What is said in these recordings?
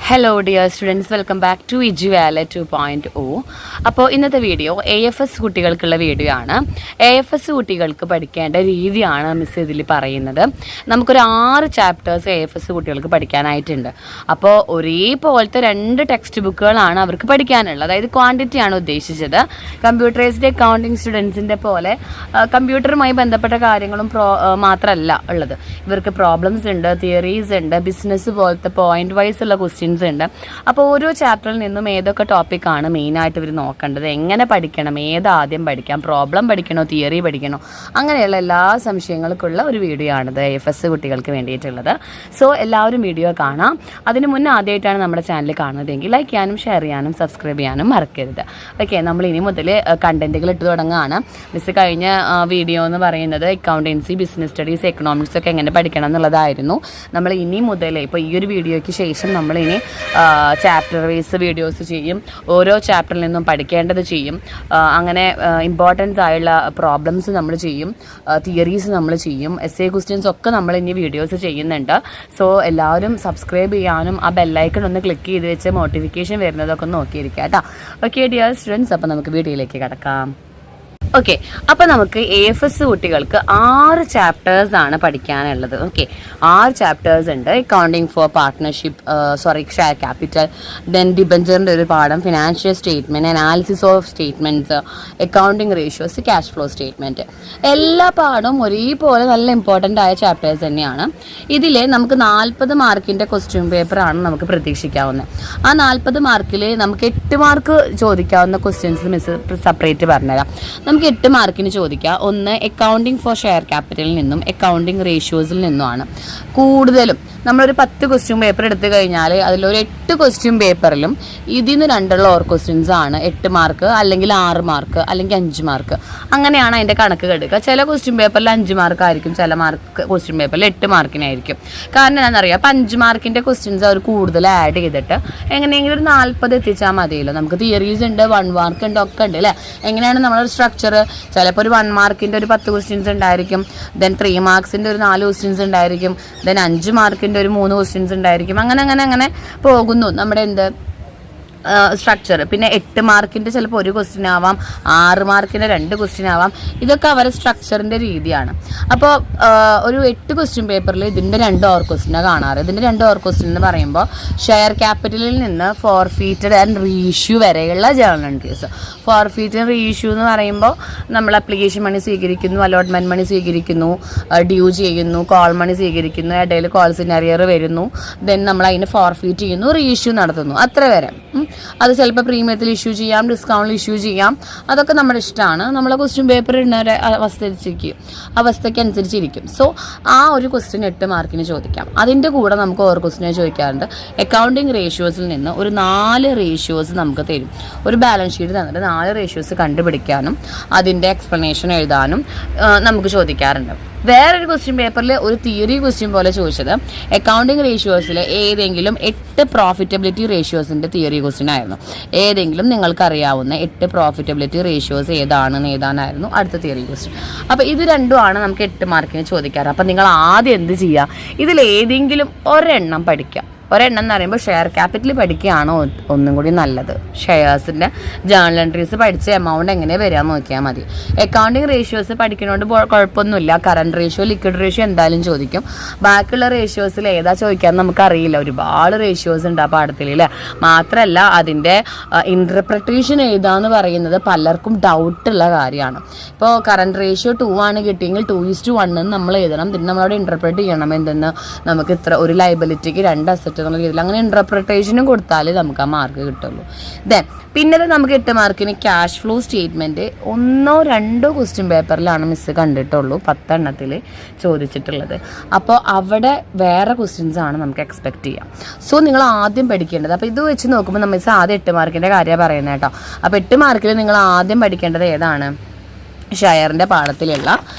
Hello dear students, welcome back to ഇജുവാല 2.0. അപ്പോൾ ഇന്നത്തെ വീഡിയോ AFS കുട്ടികൾക്കുള്ള വീഡിയോ ആണ്. AFS കുട്ടികൾക്ക് പഠിക്കേണ്ട രീതിയാണ് മിസ് ഇതിൽ പറയുന്നത്. നമുക്കൊരു 6 ചാപ്റ്റേഴ്സ് AFS കുട്ടികൾക്ക് പഠിക്കാനായിട്ടുണ്ട്. അപ്പോൾ ഒരേപോലത്തെ 2 ടെക്സ്റ്റ് ബുക്കുകളാണ് അവർക്ക് പഠിക്കാനുള്ളത്. അതായത് ക്വാണ്ടിറ്റിയാണ് ഉദ്ദേശിച്ചത്. കമ്പ്യൂട്ടറൈസ്ഡ് അക്കൗണ്ടിങ് സ്റ്റുഡൻസിൻ്റെ പോലെ കമ്പ്യൂട്ടറുമായി ബന്ധപ്പെട്ട കാര്യങ്ങളും മാത്രമല്ല ഉള്ളത്. ഇവർക്ക് പ്രോബ്ലംസ് ഉണ്ട്, തിയറീസ് ഉണ്ട്, ബിസിനസ് പോലത്തെ പോയിന്റ് വൈസ് ഉള്ള ക്വസ്റ്റ്യൻസ് ഉണ്ട്. അപ്പോൾ ഓരോ ചാപ്റ്ററിൽ നിന്നും ഏതൊക്കെ ടോപ്പിക്കാണ് മെയിനായിട്ട് ഇവർ നോക്കേണ്ടത്, എങ്ങനെ പഠിക്കണം, ഏതാദ്യം പഠിക്കാം, പ്രോബ്ലം പഠിക്കണോ, തിയറി പഠിക്കണോ, അങ്ങനെയുള്ള എല്ലാ സംശയങ്ങൾക്കുള്ള ഒരു വീഡിയോ ആണിത് AFS കുട്ടികൾക്ക് വേണ്ടിയിട്ടുള്ളത്. സോ എല്ലാവരും വീഡിയോ കാണാം. അതിന് മുന്നേ ആദ്യമായിട്ടാണ് നമ്മുടെ ചാനൽ കാണുന്നതെങ്കിൽ ലൈക്ക് ചെയ്യാനും ഷെയർ ചെയ്യാനും സബ്സ്ക്രൈബ് ചെയ്യാനും മറക്കരുത്. ഓക്കെ, നമ്മൾ ഇനി മുതൽ കണ്ടന്റുകൾ ഇട്ട് തുടങ്ങുകയാണ്. മിസ് കഴിഞ്ഞ വീഡിയോ എന്ന് പറയുന്നത് അക്കൗണ്ടൻസി, ബിസിനസ് സ്റ്റഡീസ്, എക്കണോമിക്സ് ഒക്കെ എങ്ങനെ പഠിക്കണം എന്നുള്ളതായിരുന്നു. നമ്മൾ ഇനി മുതൽ ഇപ്പോൾ ഈ ഒരു വീഡിയോയ്ക്ക് ശേഷം നമ്മളിനി ചാപ്റ്റർ വൈസ് വീഡിയോസ് ചെയ്യും. ഓരോ ചാപ്റ്ററിൽ നിന്നും പഠിക്കേണ്ടത് ചെയ്യും. അങ്ങനെ ഇമ്പോർട്ടൻസ് ആയുള്ള പ്രോബ്ലംസ് നമ്മൾ ചെയ്യും, തിയറീസ് നമ്മൾ ചെയ്യും, essay ക്വസ്റ്റ്യൻസ് ഒക്കെ നമ്മൾ ഇനി വീഡിയോസ് ചെയ്യുന്നുണ്ട്. സോ എല്ലാവരും സബ്സ്ക്രൈബ് ചെയ്യാനും ആ ബെല്ലൈക്കൺ ഒന്ന് ക്ലിക്ക് ചെയ്ത് വെച്ച് നോട്ടിഫിക്കേഷൻ വരുന്നതൊക്കെ ഒന്ന് നോക്കിയിരിക്കുക കേട്ടോ. ഓക്കെ ഡിയർ സ്റ്റുഡൻസ്, അപ്പോൾ നമുക്ക് വീഡിയോയിലേക്ക് കിടക്കാം. ഓക്കെ, അപ്പോൾ നമുക്ക് AFS കുട്ടികൾക്ക് 6 ചാപ്റ്റേഴ്സ് ആണ് പഠിക്കാനുള്ളത്. ഓക്കെ, 6 ചാപ്റ്റേഴ്സ് ഉണ്ട്. Accounting for partnership, share capital, then ഡിബഞ്ചറിൻ്റെ ഒരു പാഠം, financial statement, analysis of statements, accounting ratios, cash flow statement. എല്ലാ പാഠവും ഒരേപോലെ നല്ല ഇമ്പോർട്ടൻ്റ് ആയ ചാപ്റ്റേഴ്സ് തന്നെയാണ്. ഇതിൽ നമുക്ക് 40 മാർക്കിൻ്റെ ക്വസ്റ്റ്യൻ പേപ്പറാണ് നമുക്ക് പ്രതീക്ഷിക്കാവുന്നത്. ആ 40 മാർക്കിൽ നമുക്ക് 8 മാർക്ക് ചോദിക്കാവുന്ന ക്വസ്റ്റ്യൻസ് മിസ് സെപ്പറേറ്റ് പറഞ്ഞുതരാം. നമുക്ക് 8 മാർക്കിന് ചോദിക്കുക. ഒന്ന് അക്കൗണ്ടിങ് ഫോർ ഷെയർ ക്യാപിറ്റലിൽ നിന്നും അക്കൗണ്ടിങ് റേഷ്യോസിൽ നിന്നുമാണ്. കൂടുതലും നമ്മളൊരു 10 ക്വസ്റ്റ്യൻ പേപ്പർ എടുത്തു കഴിഞ്ഞാൽ അതിലൊരു 8 ക്വസ്റ്റ്യൻ പേപ്പറിലും ഇതിൽ നിന്ന് 2 ഓർ ക്വസ്റ്റ്യൻസ് ആണ് 8 മാർക്ക്, അല്ലെങ്കിൽ 6 മാർക്ക്, അല്ലെങ്കിൽ 5 മാർക്ക്. അങ്ങനെയാണ് അതിൻ്റെ കണക്ക് എടുക്കുക. ചില ക്വസ്റ്റ്യൻ പേപ്പറിൽ 5 മാർക്കായിരിക്കും, ചില ക്വസ്റ്റ്യൻ പേപ്പറിൽ 8 മാർക്കിനായിരിക്കും. കാരണം എന്താണെന്നറിയാം, അപ്പം 5 മാർക്കിൻ്റെ ക്വസ്റ്റ്യൻസ് അവർ കൂടുതൽ ആഡ് ചെയ്തിട്ട് എങ്ങനെയെങ്കിലും ഒരു 40 എത്തിച്ചാൽ മതിയല്ലോ. നമുക്ക് തിയറീസ് ഉണ്ട്, 1 മാർക്ക് ഉണ്ട്, ഒക്കെ ഉണ്ട് അല്ലേ. എങ്ങനെയാണ് നമ്മളൊരു സ്ട്രക്ചർ? ചിലപ്പോൾ ഒരു 1 മാർക്കിൻ്റെ ഒരു 10 ക്വസ്റ്റ്യൻസ് ഉണ്ടായിരിക്കും, ദെൻ 3 മാർക്സിൻ്റെ ഒരു 4 ക്വസ്റ്റ്യൻസ് ഉണ്ടായിരിക്കും, ദെൻ 5 മാർക്കിൻ്റെ ഒരു 3 ക്വസ്റ്റ്യൻസ് ഉണ്ടായിരിക്കും. അങ്ങനെ പോകുന്നു നമ്മുടെ സ്ട്രക്ചർ. പിന്നെ 8 മാർക്കിൻ്റെ ചിലപ്പോൾ 1 ക്വസ്റ്റ്യൻ ആവാം, 6 മാർക്കിൻ്റെ 2 ക്വസ്റ്റ്യൻ ആവാം. ഇതൊക്കെ അവരുടെ സ്ട്രക്ചറിൻ്റെ രീതിയാണ്. അപ്പോൾ ഒരു 8 ക്വസ്റ്റ്യൻ പേപ്പറിൽ ഇതിൻ്റെ 2 ഓർ ക്വസ്റ്റ്യനാണ് കാണാറ്. ഇതിൻ്റെ 2 ഓർ ക്വസ്റ്റ്യൻ എന്ന് പറയുമ്പോൾ ഷെയർ ക്യാപിറ്റലിൽ നിന്ന് ഫോർഫീറ്റഡ് ആൻഡ് റീഇഷ്യൂ വരെയുള്ള journal entries. Forfeit and reissue എന്ന് പറയുമ്പോൾ നമ്മൾ അപ്ലിക്കേഷൻ മണി സ്വീകരിക്കുന്നു, അലോട്ട്മെൻറ്റ് മണി സ്വീകരിക്കുന്നു, ഡ്യൂ ചെയ്യുന്നു, കോൾ മണി സ്വീകരിക്കുന്നു, ഇടയിൽ കോൾസിന് അറിയർ വരുന്നു, ദെൻ നമ്മൾ അതിന് ഫോർഫീറ്റ് ചെയ്യുന്നു, റീഇഷ്യൂ നടത്തുന്നു. അത്ര വരെ. അത് ചിലപ്പോൾ പ്രീമിയത്തിൽ ഇഷ്യൂ ചെയ്യാം, ഡിസ്കൗണ്ടിൽ ഇഷ്യൂ ചെയ്യാം. അതൊക്കെ നമ്മുടെ ഇഷ്ടമാണ്. നമ്മളെ ക്വസ്റ്റ്യൻ പേപ്പർ ഇടുന്ന അവസ്ഥയ്ക്ക് അനുസരിച്ചിരിക്കും. സോ ആ ഒരു ക്വസ്റ്റ്യൻ 8 മാർക്കിന് ചോദിക്കാം. അതിൻ്റെ കൂടെ നമുക്ക് ഓരോ ക്വസ്റ്റ്യനെ ചോദിക്കാറുണ്ട്. അക്കൗണ്ടിങ് റേഷ്യോസിൽ നിന്ന് ഒരു 4 റേഷ്യോസ് നമുക്ക് തരും. ഒരു ബാലൻസ് ഷീറ്റ് തന്നിട്ട് 4 റേഷ്യോസ് കണ്ടുപിടിക്കാനും അതിൻ്റെ എക്സ്പ്ലനേഷൻ എഴുതാനും നമുക്ക് ചോദിക്കാറുണ്ട്. വേറൊരു ക്വസ്റ്റ്യൻ പേപ്പറിൽ ഒരു തിയറി ക്വസ്റ്റ്യൻ പോലെ ചോദിച്ചത് അക്കൗണ്ടിങ് റേഷ്യോസിൽ ഏതെങ്കിലും 8 പ്രോഫിറ്റബിലിറ്റി റേഷ്യോസിൻ്റെ തിയറി ക്വസ്റ്റ്യൻ ആയിരുന്നു. ഏതെങ്കിലും നിങ്ങൾക്കറിയാവുന്ന 8 പ്രോഫിറ്റബിലിറ്റി റേഷ്യോസ് ഏതാണെന്നായിരുന്നു അടുത്ത തിയറി ക്വസ്റ്റ്യൻ. അപ്പോൾ ഇത് രണ്ടുമാണ് നമുക്ക് 8 മാർക്കിന് ചോദിക്കാറ്. അപ്പോൾ നിങ്ങൾ ആദ്യം എന്ത് ചെയ്യുക, ഇതിലേതെങ്കിലും ഒരെണ്ണം പഠിക്കുക. ഒരെണ്ണം എന്ന് പറയുമ്പോൾ ഷെയർ ക്യാപിറ്റൽ പഠിക്കുകയാണോ ഒന്നും കൂടി നല്ലത്. ഷെയർസിൻ്റെ ജേർണൽ എൻട്രീസ് പഠിച്ച എമൗണ്ട് എങ്ങനെ വരാമെന്ന് നോക്കിയാൽ മതി. അക്കൗണ്ടിങ് റേഷ്യോസ് പഠിക്കുന്നതുകൊണ്ട് കുഴപ്പമൊന്നുമില്ല. കറണ്ട് റേഷ്യോ, ലിക്വിഡ് റേഷ്യോ എന്തായാലും ചോദിക്കും. ബാക്കിയുള്ള റേഷ്യോസിൽ ഏതാ ചോദിക്കാമെന്ന് നമുക്കറിയില്ല. ഒരുപാട് റേഷ്യോസ് ഉണ്ട് ആ പാഠത്തിൽ അല്ലേ. മാത്രമല്ല അതിൻ്റെ ഇൻ്റർപ്രിട്ടേഷൻ എഴുതാന്ന് പറയുന്നത് പലർക്കും ഡൗട്ടുള്ള കാര്യമാണ്. ഇപ്പോൾ കറണ്ട് റേഷ്യോ 2 ആണ് കിട്ടിയെങ്കിൽ 2:1 എന്ന് നമ്മൾ എഴുതണം. പിന്നെ നമ്മളവിടെ ഇൻ്റർപ്രറ്റ് ചെയ്യണം എന്തെന്ന്. നമുക്ക് ഇത്ര ഒരു ലൈബിലിറ്റിക്ക് 2 അസറ്റ് എന്നുള്ള രീതിയിൽ അങ്ങനെ ഇൻ്റർപ്രിട്ടേഷനും കൊടുത്താലേ നമുക്ക് ആ മാർക്ക് കിട്ടുള്ളൂ. ദെൻ പിന്നെ നമുക്ക് 8 മാർക്കിന് cash flow statement 1 or 2 question പേപ്പറിലാണ് മിസ് കണ്ടിട്ടുള്ളൂ 10 എണ്ണത്തിൽ ചോദിച്ചിട്ടുള്ളത്. അപ്പോൾ അവിടെ വേറെ ക്വസ്റ്റ്യൻസ് ആണ് നമുക്ക് എക്സ്പെക്ട് ചെയ്യാം. സോ നിങ്ങൾ ആദ്യം പഠിക്കേണ്ടത്, അപ്പോൾ ഇത് വെച്ച് നോക്കുമ്പോൾ നമ്മൾ ആദ്യം 8 മാർക്കിൻ്റെ കാര്യമാണ് പറയുന്നത് കേട്ടോ. അപ്പോൾ 8 മാർക്കിൽ നിങ്ങൾ ആദ്യം പഠിക്കേണ്ടത് ഏതാണ്? ഷെയറിൻ്റെ പാഠത്തിലുള്ള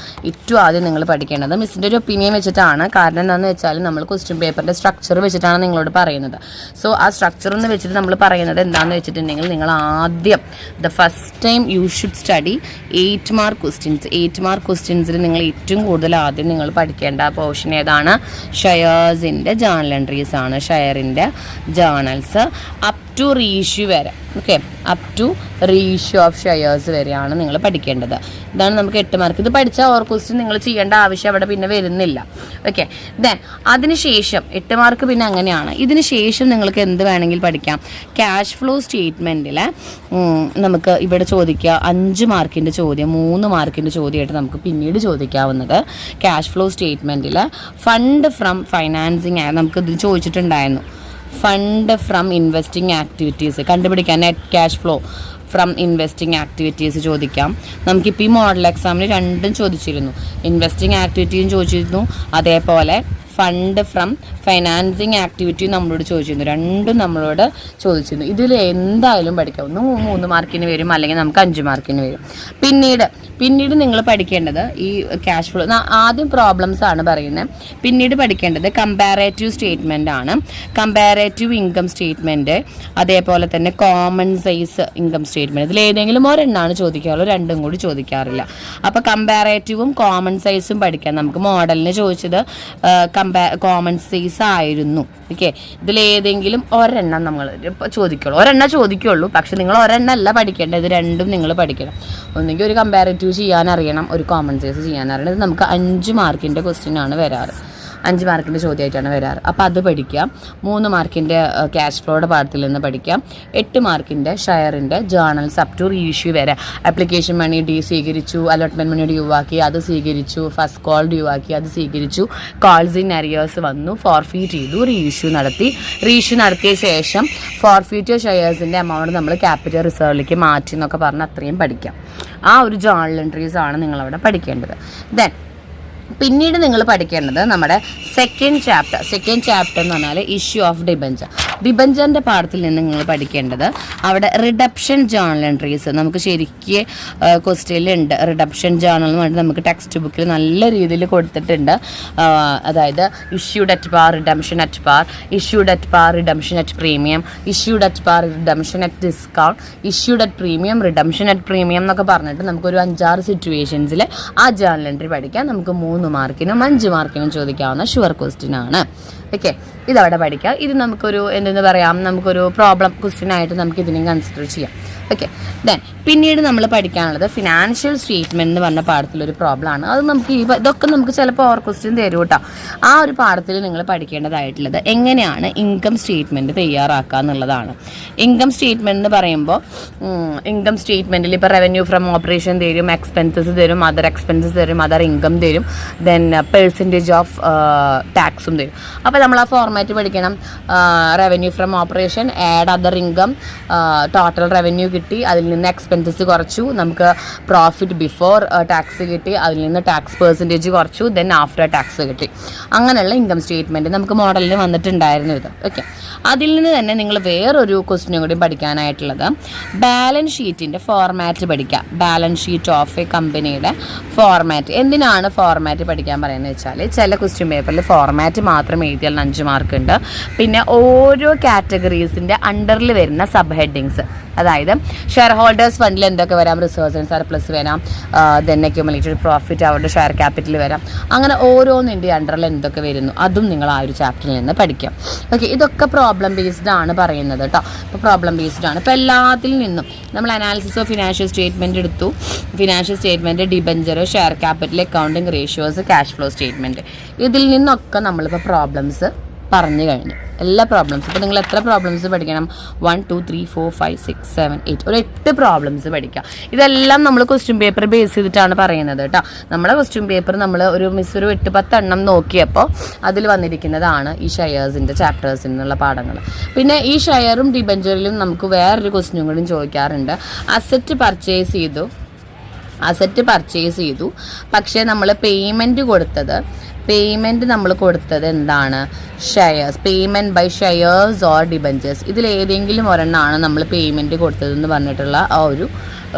ഏറ്റവും ആദ്യം നിങ്ങൾ പഠിക്കേണ്ടത് മിസ്സിൻ്റെ ഒരു ഒപ്പീനിയൻ വെച്ചിട്ടാണ്. കാരണം എന്താണെന്ന് വെച്ചാൽ നമ്മൾ ക്വസ്റ്റ്യൻ പേപ്പറിൻ്റെ സ്ട്രക്ചർ വെച്ചിട്ടാണ് നിങ്ങളോട് പറയുന്നത്. സോ ആ സ്ട്രക്ചർ എന്ന് വെച്ചിട്ട് നമ്മൾ പറയുന്നത് എന്താണെന്ന് വെച്ചിട്ടുണ്ടെങ്കിൽ നിങ്ങൾ ആദ്യം the first time you should study 8 mark questions. 8 mark ക്വസ്റ്റ്യൻസിൽ നിങ്ങൾ ഏറ്റവും കൂടുതൽ ആദ്യം നിങ്ങൾ പഠിക്കേണ്ട പോർഷൻ ഏതാണ്? ഷെയർസിൻ്റെ ജേർണൽ എൻട്രീസ് ആണ്. ഷെയറിൻ്റെ ജേർണൽസ് അപ് ടു റീഇഷ്യൂ വരെ. Okay, up to reissue of shares വരെയാണ് നിങ്ങൾ പഠിക്കേണ്ടത്. ഇതാണ് നമുക്ക് 8 മാർക്ക്. ഇത് പഠിച്ചാൽ ഓർ ക്വസ്റ്റ്യൻ നിങ്ങൾ ചെയ്യേണ്ട ആവശ്യം അവിടെ പിന്നെ വരുന്നില്ല. ഓക്കെ, ദെൻ അതിനുശേഷം 8 മാർക്ക് പിന്നെ അങ്ങനെയാണ്. ഇതിന് ശേഷം നിങ്ങൾക്ക് എന്ത് വേണമെങ്കിൽ പഠിക്കാം. ക്യാഷ് ഫ്ലോ സ്റ്റേറ്റ്മെൻറ്റിൽ നമുക്ക് ഇവിടെ ചോദിക്കുക 5 മാർക്കിൻ്റെ ചോദ്യം, 3 മാർക്കിൻ്റെ ചോദ്യമായിട്ട് നമുക്ക് പിന്നീട് ചോദിക്കാവുന്നത്. ക്യാഷ് ഫ്ലോ സ്റ്റേറ്റ്മെൻറ്റിൽ ഫണ്ട് ഫ്രം ഫൈനാൻസിങ് നമുക്ക് ഇത് ചോദിച്ചിട്ടുണ്ടായിരുന്നു. ഫണ്ട് ഫ്രം ഇൻവെസ്റ്റിംഗ് ആക്ടിവിറ്റീസ് കണ്ടുപിടിക്കാൻ. Net cash flow from investing activities ചോദിക്കാം. നമുക്കിപ്പോൾ ഈ മോഡൽ എക്സാമിന് രണ്ടും ചോദിച്ചിരുന്നു. ഇൻവെസ്റ്റിംഗ് ആക്ടിവിറ്റിയും ചോദിച്ചിരുന്നു, അതേപോലെ ഫണ്ട് ഫ്രം ഫൈനാൻസിങ് ആക്ടിവിറ്റി നമ്മളോട് ചോദിച്ചിരുന്നു. രണ്ടും നമ്മളോട് ചോദിച്ചിരുന്നു. ഇതിൽ എന്തായാലും പഠിക്കാം. ഒന്ന് 3 മാർക്കിന് വരും, അല്ലെങ്കിൽ നമുക്ക് 5 മാർക്കിന് വരും. പിന്നീട് നിങ്ങൾ പഠിക്കേണ്ടത് ഈ ക്യാഷ് ഫ്ലോ. ആദ്യം പ്രോബ്ലംസ് ആണ് പറയുന്നത്. പിന്നീട് പഠിക്കേണ്ടത് കമ്പാരേറ്റീവ് സ്റ്റേറ്റ്മെൻ്റ് ആണ്. കമ്പാരേറ്റീവ് ഇൻകം സ്റ്റേറ്റ്മെൻറ്റ്, അതേപോലെ തന്നെ കോമൺ സൈസ് ഇൻകം സ്റ്റേറ്റ്മെൻറ്റ്. ഇതിൽ ഏതെങ്കിലും ഒരെണ്ണമാണ് ചോദിക്കാറുള്ളൂ, രണ്ടും കൂടി ചോദിക്കാറില്ല. അപ്പോൾ കമ്പാരേറ്റീവും കോമൺ സൈസും പഠിക്കാം. നമുക്ക് മോഡലിന് ചോദിച്ചത് കോമൺ സൈസ് ആയിരുന്നു. ഓക്കെ, ഇതിലേതെങ്കിലും ഒരെണ്ണം നമ്മൾ ചോദിക്കുള്ളൂ. പക്ഷെ നിങ്ങൾ ഒരെണ്ണം അല്ല പഠിക്കേണ്ടത്, ഇത് രണ്ടും നിങ്ങൾ പഠിക്കണം. ഒന്നുകിൽ ഒരു കമ്പാരേറ്റീവ് ചെയ്യാനറിയണം, ഒരു കോമൺ സൈസ് ചെയ്യാനറിയണം. ഇത് നമുക്ക് 5 മാർക്കിൻ്റെ ക്വസ്റ്റ്യൻ ആണ് വരാറ്. 5 മാർക്കിൻ്റെ ചോദ്യമായിട്ടാണ് വരാറ്. അപ്പോൾ അത് പഠിക്കാം. 3 മാർക്കിൻ്റെ ക്യാഷ് ഫ്ലോയുടെ പാഠത്തിൽ നിന്ന് പഠിക്കാം. 8 മാർക്കിൻ്റെ ഷെയറിൻ്റെ ജേർണൽസ് അപ് ടു റീഇഷ്യൂ വരെ. ആപ്ലിക്കേഷൻ മണി ഡ്യൂ സ്വീകരിച്ചു, അലോട്ട്മെൻറ്റ് മണി ഡ്യൂ ആക്കി, അത് സ്വീകരിച്ചു, ഫസ്റ്റ് കോൾ ഡ്യൂ ആക്കി, അത് സ്വീകരിച്ചു, കോൾസ് ഇൻ അരിയേഴ്സ് വന്നു, ഫോർഫീറ്റ് ചെയ്തു, റീഇഷ്യൂ നടത്തിയ ശേഷം ഫോർഫീറ്റ് ഷെയർസിൻ്റെ എമൗണ്ട് നമ്മൾ ക്യാപിറ്റൽ റിസർവിലേക്ക് മാറ്റി എന്നൊക്കെ പറഞ്ഞ് അത്രയും പഠിക്കാം. ആ ഒരു ജേർണൽ എൻട്രീസ് ആണ് നിങ്ങളവിടെ പഠിക്കേണ്ടത്. ദെൻ പിന്നീട് നിങ്ങൾ പഠിക്കേണ്ടത് നമ്മുടെ സെക്കൻഡ് ചാപ്റ്റർ എന്ന് പറഞ്ഞാൽ ഇഷ്യൂ ഓഫ് ഡിബഞ്ചറിൻ്റെ പാഠത്തിൽ നിന്ന് നിങ്ങൾ പഠിക്കേണ്ടത് അവിടെ റിഡപ്ഷൻ ജേർണൽ എൻട്രീസ് നമുക്ക് ശരിക്കും ക്വസ്റ്റ്യനിലുണ്ട്. റിഡപ്ഷൻ ജേർണൽ എന്ന് പറഞ്ഞിട്ട് നമുക്ക് ടെക്സ്റ്റ് ബുക്കിൽ നല്ല രീതിയിൽ കൊടുത്തിട്ടുണ്ട്. അതായത് issued at par, redemption at par, issued at par, redemption at premium, issued at par, redemption at discount, issued at premium, redemption at premium എന്നൊക്കെ പറഞ്ഞിട്ട് നമുക്കൊരു 5-6 സിറ്റുവേഷൻസിൽ ആ ജേർണൽ എൻട്രി പഠിക്കാം. നമുക്ക് 3 മാർക്കിനും 5 മാർക്കിനും ചോദിക്കാവുന്ന ഷുവർ ക്വസ്റ്റ്യൻ ആണ്. ഓക്കെ, ഇതവിടെ പഠിക്കാം. ഇത് നമുക്കൊരു എന്തെന്ന് പറയാം, നമുക്കൊരു പ്രോബ്ലം ക്വസ്റ്റ്യൻ ആയിട്ട് നമുക്ക് ഇതിനെയും കൺസിഡർ ചെയ്യാം. ഓക്കെ, ദെൻ പിന്നീട് നമ്മൾ പഠിക്കാനുള്ളത് ഫിനാൻഷ്യൽ സ്റ്റേറ്റ്മെൻറ്റ് എന്ന് പറഞ്ഞ പാഠത്തിലൊരു പ്രോബ്ലം ആണ്. അത് നമുക്ക് ഇതൊക്കെ നമുക്ക് ചിലപ്പോൾ ഓർ ക്വസ്റ്റ്യൻ തരും കേട്ടോ. ആ ഒരു പാഠത്തിൽ നിങ്ങൾ പഠിക്കേണ്ടതായിട്ടുള്ളത് എങ്ങനെയാണ് ഇൻകം സ്റ്റേറ്റ്മെൻറ്റ് തയ്യാറാക്കുക എന്നുള്ളതാണ്. ഇൻകം സ്റ്റേറ്റ്മെൻറ്റ് എന്ന് പറയുമ്പോൾ ഇൻകം സ്റ്റേറ്റ്മെൻറ്റിൽ ഇപ്പോൾ റവന്യൂ ഫ്രം ഓപ്പറേഷൻ തരും, എക്സ്പെൻസസ് തരും, അതർ എക്സ്പെൻസസ് തരും, അതർ ഇൻകം തരും, ദെൻ പെർസെൻറ്റേജ് ഓഫ് ടാക്സും തരും. അപ്പോൾ നമ്മൾ ആ ഫോർമാറ്റ് പഠിക്കണം. Revenue from operation, add other income, total revenue കിട്ടി, അതിൽ നിന്ന് എക്സ്പെൻസസ് കുറച്ചു, നമുക്ക് പ്രോഫിറ്റ് ബിഫോർ ടാക്സ് കിട്ടി, അതിൽ നിന്ന് ടാക്സ് പെർസെൻറ്റേജ് കുറച്ചു, ദെൻ ആഫ്റ്റർ ടാക്സ് കിട്ടി. അങ്ങനെയുള്ള ഇൻകം സ്റ്റേറ്റ്മെൻറ്റ് നമുക്ക് മോഡലിന് വന്നിട്ടുണ്ടായിരുന്നു ഇത്. ഓക്കെ, അതിൽ നിന്ന് തന്നെ നിങ്ങൾ വേറൊരു ക്വസ്റ്റ്യനും കൂടി പഠിക്കാനായിട്ടുള്ളത് ബാലൻസ് ഷീറ്റിൻ്റെ ഫോർമാറ്റ് പഠിക്കുക. ബാലൻസ് ഷീറ്റ് ഓഫ് എ കമ്പനിയുടെ ഫോർമാറ്റ്. എന്തിനാണ് ഫോർമാറ്റ് പഠിക്കാൻ പറയുന്നത് വെച്ചാൽ ചില ക്വസ്റ്റ്യൻ പേപ്പറിൽ ഫോർമാറ്റ് മാത്രം എഴുതിയാൽ 5 മാർക്ക് ഉണ്ട്. പിന്നെ ഓരോ കാറ്റഗറീസിൻ്റെ അണ്ടറിൽ വരുന്ന സബ് ഹെഡിങ്സ്, അതായത് ഷെയർ ഹോൾഡേഴ്സ് ഫണ്ടിൽ എന്തൊക്കെ വരാം, റിസർവ്സ് ആൻഡ് സർപ്ലസ് വരാം, ദെൻ അക്യുമുലേറ്റഡ് പ്രോഫിറ്റ് അവരുടെ ഷെയർ ക്യാപിറ്റൽ വരാം. അങ്ങനെ ഓരോന്നിൻ്റെ അണ്ടറിൽ എന്തൊക്കെ വരുന്നു അതും നിങ്ങൾ ആ ഒരു ചാപ്റ്ററിൽ നിന്ന് പഠിക്കാം. ഓക്കെ, ഇതൊക്കെ പ്രോബ്ലം ബേസ്ഡ് ആണ് പറയുന്നത് കേട്ടോ. ഇപ്പോൾ പ്രോബ്ലം ബേസ്ഡ് ആണ്. ഇപ്പോൾ എല്ലാത്തിൽ നിന്നും നമ്മൾ അനാലിസിസ് ഓഫ് ഫിനാൻഷ്യൽ സ്റ്റേറ്റ്മെൻറ്റ് എടുത്തു. Financial statement, debenture, share capital, accounting ratios, cash flow statement, ഇതിൽ നിന്നൊക്കെ നമ്മളിപ്പോൾ പ്രോബ്ലംസ് പറഞ്ഞു കഴിഞ്ഞു. എല്ലാ പ്രോബ്ലംസ്. ഇപ്പോൾ നിങ്ങൾ എത്ര പ്രോബ്ലംസ് പഠിക്കണം? 1 2 3 4 5 6 7 8 ഒരു 8 പ്രോബ്ലംസ് പഠിക്കാം. ഇതെല്ലാം നമ്മൾ ക്വസ്റ്റ്യൻ പേപ്പർ ബേസ് ചെയ്തിട്ടാണ് പറയുന്നത് കേട്ടോ. നമ്മളെ ക്വസ്റ്റ്യൻ പേപ്പർ നമ്മൾ ഒരു 8-10 എണ്ണം നോക്കിയപ്പോൾ അതിൽ വന്നിരിക്കുന്നതാണ് ഈ ഷെയർസിൻ്റെ ചാപ്റ്റേഴ്സിൽ നിന്നുള്ള പാഠങ്ങൾ. പിന്നെ ഈ ഷെയറും ഡിബഞ്ചറിലും നമുക്ക് വേറൊരു ക്വസ്റ്റ്യനും കൂടി ചോദിക്കാറുണ്ട്. അസറ്റ് പർച്ചേസ് ചെയ്തു, പക്ഷേ നമ്മൾ പേയ്മെൻറ്റ് കൊടുത്തത് പേയ്മെൻറ്റ് നമ്മൾ കൊടുത്തത് എന്താണ്? Shares, payment by shares or debentures. ഇതിലേതെങ്കിലും ഒരെണ്ണമാണ് നമ്മൾ പേയ്മെൻറ്റ് കൊടുത്തതെന്ന് പറഞ്ഞിട്ടുള്ള ആ ഒരു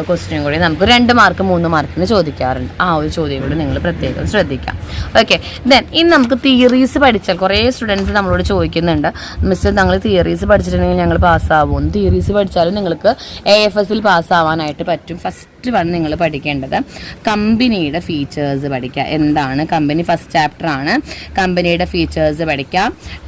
ക്വസ്റ്റ്യൻ കൂടി നമുക്ക് 2 മാർക്ക് 3 മാർക്കിന് ചോദിക്കാറുണ്ട്. ആ ഒരു ചോദ്യം കൂടി നിങ്ങൾ പ്രത്യേകം ശ്രദ്ധിക്കാം. ഓക്കെ, ദെൻ ഇനി നമുക്ക് തിയറീസ് പഠിച്ചാൽ കുറേ സ്റ്റുഡൻസ് നമ്മളോട് ചോദിക്കുന്നുണ്ട്, മിസ്റ്റർ ഞങ്ങൾ തിയറീസ് പഠിച്ചിട്ടുണ്ടെങ്കിൽ ഞങ്ങൾ പാസ്സാവും. തിയറീസ് പഠിച്ചാലും നിങ്ങൾക്ക് AFSൽ പാസ്സാവാനായിട്ട് പറ്റും. ഫസ്റ്റ് നിങ്ങൾ പഠിക്കേണ്ടത് കമ്പനിയുടെ ഫീച്ചേഴ്സ് പഠിക്കുക. എന്താണ് കമ്പനി? ഫസ്റ്റ് ചാപ്റ്റർ ആണ്. കമ്പനിയുടെ ഫീച്ചേഴ്സ് പഠിക്കുക.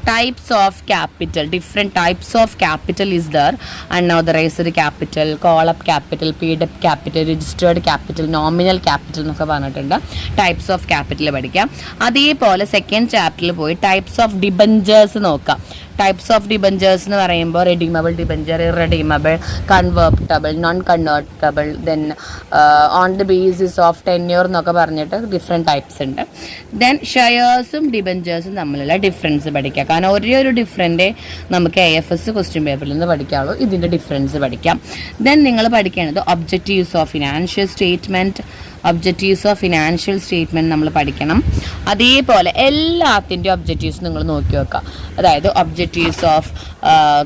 Types of capital, different types of capital is there. Unauthorised capital, call up capital, paid up capital, registered capital, nominal capital എന്നൊക്കെ പറഞ്ഞിട്ടുണ്ട്. ടൈപ്സ് ഓഫ് ക്യാപിറ്റൽ പഠിക്കാം. അതേപോലെ സെക്കൻഡ് ചാപ്റ്ററിൽ പോയി ടൈപ്സ് ഓഫ് ഡിബഞ്ചേഴ്സ് നോക്കാം. ടൈപ്സ് ഓഫ് ഡിബഞ്ചേഴ്സ് എന്ന് പറയുമ്പോൾ redeemable debenture, irredeemable, convertible, non convertible, then on the basis of tenure എന്നൊക്കെ പറഞ്ഞിട്ട് ഡിഫറെൻറ്റ് ടൈപ്സ് ഉണ്ട്. ദെൻ ഷെയർസും ഡിബഞ്ചേഴ്സും തമ്മിലുള്ള ഡിഫറൻസ് പഠിക്കുക. കാരണം ഒരേ ഒരു ഡിഫറൻറ്റേ നമുക്ക് AFS ക്വസ്റ്റ്യൻ പേപ്പറിൽ നിന്ന് പഠിക്കാവുള്ളൂ. ഇതിൻ്റെ ഡിഫറൻസ് പഠിക്കാം. ദെൻ നിങ്ങൾ പഠിക്കേണ്ടത് objectives of financial statement. Objectives of financial statement നമ്മൾ പഠിക്കണം. അതേപോലെ എല്ലാത്തിൻ്റെ ഒബ്ജക്റ്റീവ്സ് നിങ്ങൾ നോക്കി വെക്കുക. അതായത് objectives of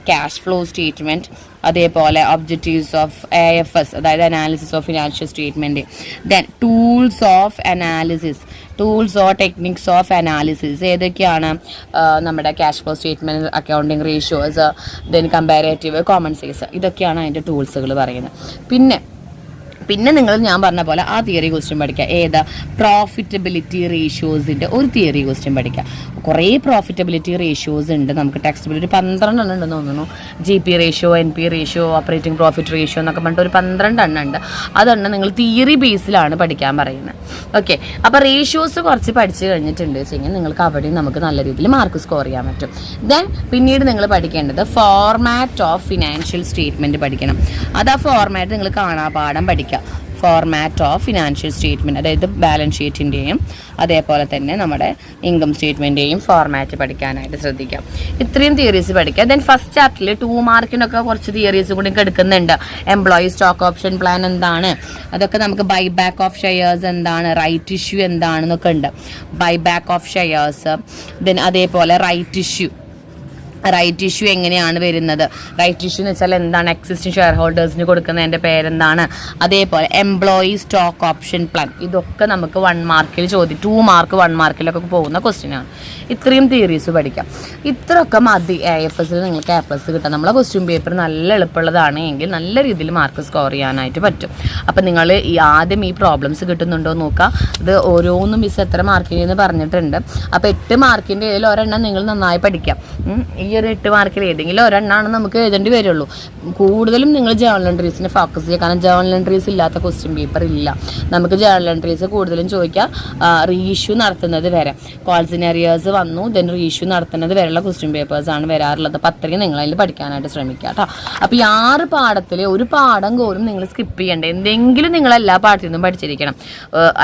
cash flow statement, അതേപോലെ ഒബ്ജക്റ്റീവ്സ് ഓഫ് AFS അതായത് analysis of financial statement. Then tools of analysis, tools or techniques of analysis ഏതൊക്കെയാണ്? നമ്മുടെ cash flow statement, accounting ratios, then comparative, common size, ഇതൊക്കെയാണ് അതിൻ്റെ ടൂൾസുകൾ പറയുന്നത്. പിന്നെ നിങ്ങൾ ഞാൻ പറഞ്ഞ പോലെ ആ തിയറി ക്വസ്റ്റ്യൻ പഠിക്കുക. ഏതാ? പ്രോഫിറ്റബിലിറ്റി റേഷ്യോസിൻ്റെ ഒരു തിയറി ക്വസ്റ്റ്യൻ പഠിക്കുക. കുറേ പ്രോഫിറ്റബിലിറ്റി റേഷ്യോസ് ഉണ്ട് നമുക്ക് ടെക്സ്റ്റ് ബുക്കിൽ. ഒരു 12 എണ്ണം ഉണ്ടെന്ന് തോന്നുന്നു. GP ratio, NP ratio, operating profit ratio എന്നൊക്കെ പറഞ്ഞിട്ട് ഒരു 12 എണ്ണം ഉണ്ട്. അതെണ്ണം നിങ്ങൾ തിയറി ബേസിലാണ് പഠിക്കാൻ പറയുന്നത്. ഓക്കെ, അപ്പോൾ റേഷ്യോസ് കുറച്ച് പഠിച്ചു കഴിഞ്ഞിട്ടുണ്ട് വെച്ചെങ്കിൽ നിങ്ങൾക്ക് അവിടെയും നമുക്ക് നല്ല രീതിയിൽ മാർക്ക് സ്കോർ ചെയ്യാൻ പറ്റും. ദെൻ പിന്നീട് നിങ്ങൾ പഠിക്കേണ്ടത് ഫോർമാറ്റ് ഓഫ് ഫിനാൻഷ്യൽ സ്റ്റേറ്റ്മെൻറ്റ് പഠിക്കണം. അത് ആ ഫോർമാറ്റ് നിങ്ങൾ കാണാപാഠം പഠിക്കുക. ഫോർമാറ്റ് ഓഫ് ഫിനാൻഷ്യൽ സ്റ്റേറ്റ്മെൻറ്റ്, അതായത് ബാലൻസ് ഷീറ്റിൻ്റെയും അതേപോലെ തന്നെ നമ്മുടെ ഇൻകം സ്റ്റേറ്റ്മെൻറ്റെയും ഫോർമാറ്റ് പഠിക്കാനായിട്ട് ശ്രദ്ധിക്കാം. ഇത്രയും തിയറീസ് പഠിക്കുക. ദെൻ ഫസ്റ്റ് ചാപ്റ്ററിൽ 2 മാർക്കിനൊക്കെ കുറച്ച് തിയറീസ് കൂടി എടുക്കുന്നുണ്ട്. എംപ്ലോയി സ്റ്റോക്ക് ഓപ്ഷൻ പ്ലാൻ എന്താണ്, അതൊക്കെ നമുക്ക് ബൈ ബാക്ക് ഓഫ് ഷെയർസ് എന്താണ്, റൈറ്റ് ഇഷ്യൂ എന്താണെന്നൊക്കെ ഉണ്ട്. Buy back of shares, then അതേപോലെ റൈറ്റ് ഇഷ്യൂ എങ്ങനെയാണ് വരുന്നത്? റൈറ്റ് ഇഷ്യൂ എന്ന് വെച്ചാൽ എന്താണ്? എക്സിസ്റ്റിംഗ് ഷെയർ ഹോൾഡേഴ്സിന് കൊടുക്കുന്നതിൻ്റെ പേരെന്താണ്? അതേപോലെ എംപ്ലോയി സ്റ്റോക്ക് ഓപ്ഷൻ പ്ലാൻ, ഇതൊക്കെ നമുക്ക് 1 മാർക്കിൽ 2 മാർക്ക് 1 മാർക്കിലൊക്കെ പോകുന്ന ക്വസ്റ്റ്യനാണ്. ഇത്രയും തിയറീസ് പഠിക്കാം. ഇത്രയൊക്കെ മതി AFSൽ നിങ്ങൾക്ക് A+ കിട്ടാം. നമ്മളെ ക്വസ്റ്റ്യൻ പേപ്പർ നല്ല എളുപ്പമുള്ളതാണ് എങ്കിൽ നല്ല രീതിയിൽ മാർക്ക് സ്കോർ ചെയ്യാനായിട്ട് പറ്റും. അപ്പം നിങ്ങൾ ആദ്യം ഈ പ്രോബ്ലംസ് കിട്ടുന്നുണ്ടോ നോക്കുക. ഇത് ഓരോന്നും മിസ് എത്ര മാർക്കിന് പറഞ്ഞിട്ടുണ്ട്. അപ്പോൾ 8 മാർക്കിൻ്റെ ഇതിൽ ഒരെണ്ണം നിങ്ങൾ നന്നായി പഠിക്കാം. ഈ ഒരു 8 മാർക്കിൽ ഏതെങ്കിലും ഒരെണ്ണമാണ് നമുക്ക് എഴുതേണ്ടി വരുള്ളൂ. കൂടുതലും നിങ്ങൾ ജേർണൽ എൻട്രീസിനെ ഫോക്കസ് ചെയ്യുക. കാരണം ജേർണൽ എൻട്രീസ് ഇല്ലാത്ത ക്വസ്റ്റ്യൻ പേപ്പർ ഇല്ല. നമുക്ക് ജേർണൽ എൻട്രീസ് കൂടുതലും ചോദിക്കാം റീഇഷ്യൂ നടത്തുന്നത് വരെ. കോൾസിനേറിയേഴ്സ് വന്നു, ദെൻ റീഇഷ്യൂ നടത്തുന്നത് വരെയുള്ള ക്വസ്റ്റ്യൻ പേപ്പേഴ്സാണ് വരാറുള്ളത്. അപ്പോൾ അത്രയും നിങ്ങൾ അതിൽ പഠിക്കാനായിട്ട് ശ്രമിക്കുക കേട്ടോ. അപ്പോൾ ഈ 6 പാഠത്തിൽ ഒരു പാഠം പോലും നിങ്ങൾ സ്കിപ്പ് ചെയ്യേണ്ട. എന്തെങ്കിലും നിങ്ങൾ എല്ലാ പാഠത്തിൽ നിന്നും പഠിച്ചിരിക്കണം.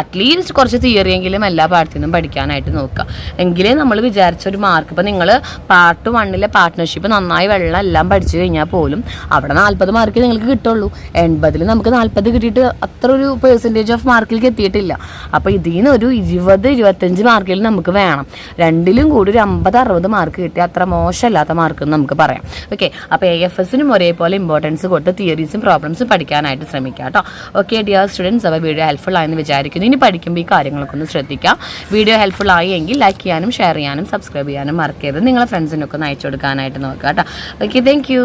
അറ്റ്ലീസ്റ്റ് കുറച്ച് തിയറിയെങ്കിലും എല്ലാ പാഠത്തിൽ നിന്നും പഠിക്കാനായിട്ട് നോക്കുക. എങ്കിലേ നമ്മൾ വിചാരിച്ചൊരു മാർക്ക്. ഇപ്പോൾ നിങ്ങൾ പാർട്ട് 1 പാർട്ട്ണർഷിപ്പ് നന്നായി വെള്ളം എല്ലാം പഠിച്ചു കഴിഞ്ഞാൽ പോലും അവിടെ 40 മാർക്ക് നിങ്ങൾക്ക് കിട്ടുള്ളൂ. 80-ൽ നമുക്ക് 40 കിട്ടിയിട്ട് അത്ര ഒരു പെർസെൻറ്റേജ് ഓഫ് മാർക്കിലേക്ക് എത്തിയിട്ടില്ല. അപ്പോൾ ഇതിൽ നിന്ന് ഒരു 20-25 മാർക്കിൽ നമുക്ക് വേണം. രണ്ടിലും കൂടി ഒരു 50-60 മാർക്ക് കിട്ടിയാൽ അത്ര മോശമല്ലാത്ത മാർക്ക് എന്ന് നമുക്ക് പറയാം. ഓക്കെ, അപ്പോൾ AFSനും ഒരേപോലെ ഇമ്പോർട്ടൻസ് കൊടുത്ത് തിയറീസും പ്രോബ്ലംസും പഠിക്കാനായിട്ട് ശ്രമിക്കുക കേട്ടോ. ഓക്കെ ഡിയർ സ്റ്റുഡൻസ്, അപ്പോൾ വീഡിയോ ഹെൽപ്ഫുൾ ആയെന്ന് വിചാരിക്കുന്നു. ഇനി പഠിക്കുമ്പോൾ ഈ കാര്യങ്ങളൊക്കെ ഒന്ന് ശ്രദ്ധിക്കുക. വീഡിയോ ഹെൽപ്ഫുൾ ആയി എങ്കിൽ ലൈക്ക് ചെയ്യാനും ഷെയർ ചെയ്യാനും സബ്സ്ക്രൈബ് ചെയ്യാനും മറക്കരുത്. നിങ്ങളെ ഫ്രണ്ട്സിനൊക്കെ ഒന്ന് അയച്ചു കൊടുക്കാനായിട്ട് നോക്കുക കേട്ടോ. Okay, thank you.